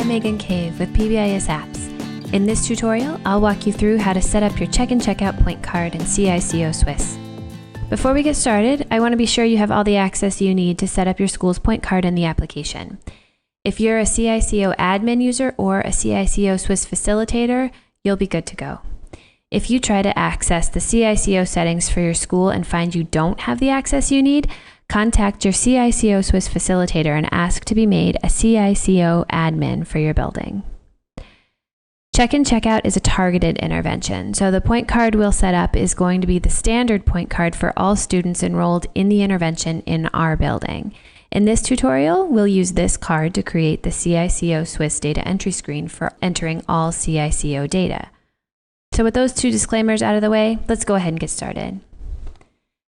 I'm Megan Cave with PBIS Apps. In this tutorial, I'll walk you through how to set up your check-in checkout point card in CICO-SWIS. Before we get started, I want to be sure you have all the access you need to set up your school's point card in the application. If you're a CICO admin user or a CICO-SWIS facilitator, you'll be good to go. If you try to access the CICO settings for your school and find you don't have the access you need, contact your CICO-SWIS facilitator and ask to be made a CICO admin for your building. Check-in checkout is a targeted intervention, so the point card we'll set up is going to be the standard point card for all students enrolled in the intervention in our building. In this tutorial, we'll use this card to create the CICO-SWIS data entry screen for entering all CICO data. So with those two disclaimers out of the way, let's go ahead and get started.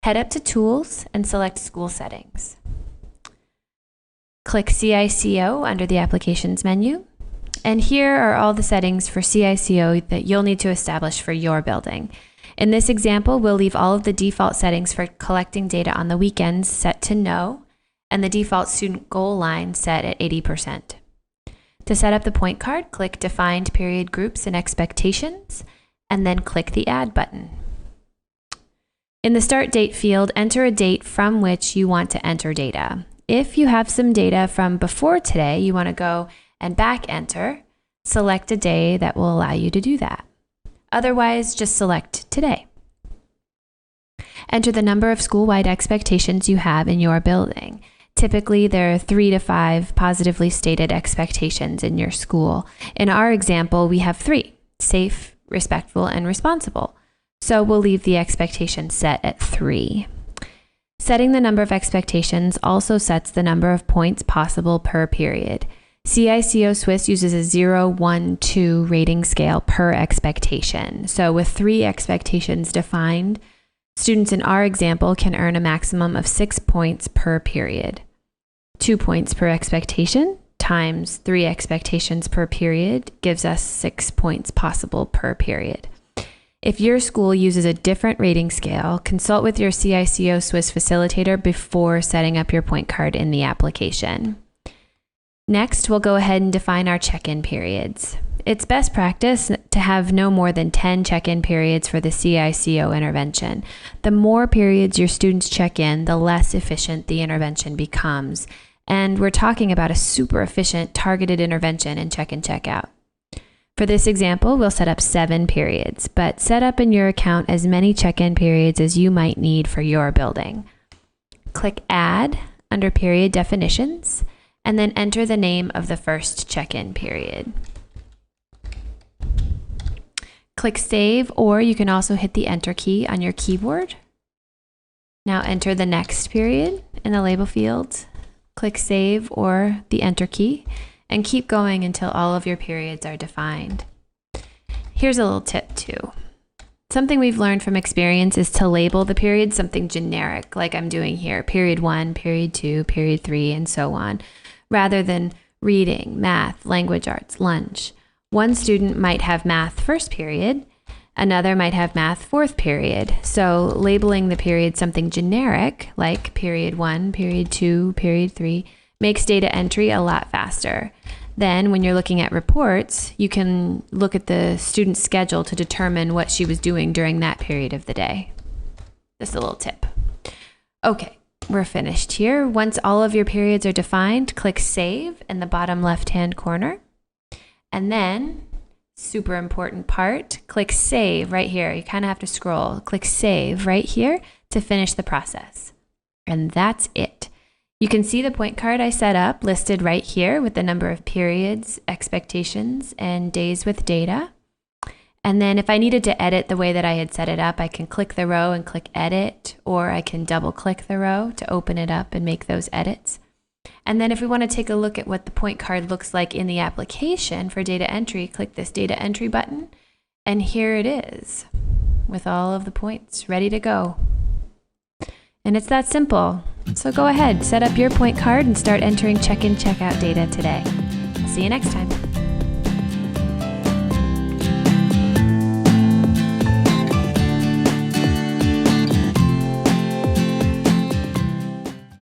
Head up to Tools and select School Settings. Click CICO under the Applications menu. And here are all the settings for CICO that you'll need to establish for your building. In this example, we'll leave all of the default settings for collecting data on the weekends set to No, and the default student goal line set at 80%. To set up the point card, click Defined Period Groups and Expectations, and then click the Add button. In the Start Date field, enter a date from which you want to enter data. If you have some data from before today, you want to go and back enter, select a day that will allow you to do that. Otherwise, just select today. Enter the number of school-wide expectations you have in your building. Typically, there are 3 to 5 positively stated expectations in your school. In our example, we have 3: safe, respectful, and responsible. So we'll leave the expectation set at 3. Setting the number of expectations also sets the number of points possible per period. CICO-SWIS uses a 0, 1, 2 rating scale per expectation. So with 3 expectations defined, students in our example can earn a maximum of 6 points per period. 2 points per expectation times 3 expectations per period gives us 6 points possible per period. If your school uses a different rating scale, consult with your CICO-SWIS facilitator before setting up your point card in the application. Next, we'll go ahead and define our check-in periods. It's best practice to have no more than 10 check-in periods for the CICO intervention. The more periods your students check in, the less efficient the intervention becomes. And we're talking about a super efficient targeted intervention in check-in checkout. For this example, we'll set up 7 periods, but set up in your account as many check-in periods as you might need for your building. Click Add under Period Definitions, and then enter the name of the first check-in period. Click Save, or you can also hit the Enter key on your keyboard. Now enter the next period in the label field. Click Save or the Enter key, and keep going until all of your periods are defined. Here's a little tip too. Something we've learned from experience is to label the periods something generic, like I'm doing here, period 1, period 2, period 3, and so on, rather than reading, math, language arts, lunch. One student might have math first period, another might have math fourth period. So labeling the period something generic, like period 1, period 2, period 3, makes data entry a lot faster. Then when you're looking at reports, you can look at the student's schedule to determine what she was doing during that period of the day. Just a little tip. Okay, we're finished here. Once all of your periods are defined, click Save in the bottom left-hand corner. And then, super important part, click Save right here. You kind of have to scroll. Click Save right here to finish the process. And that's it. You can see the point card I set up listed right here with the number of periods, expectations, and days with data. And then if I needed to edit the way that I had set it up, I can click the row and click Edit, or I can double click the row to open it up and make those edits. And then if we want to take a look at what the point card looks like in the application for data entry, click this Data Entry button, and here it is with all of the points ready to go. And it's that simple. So go ahead, set up your point card and start entering check-in checkout data today. I'll see you next time.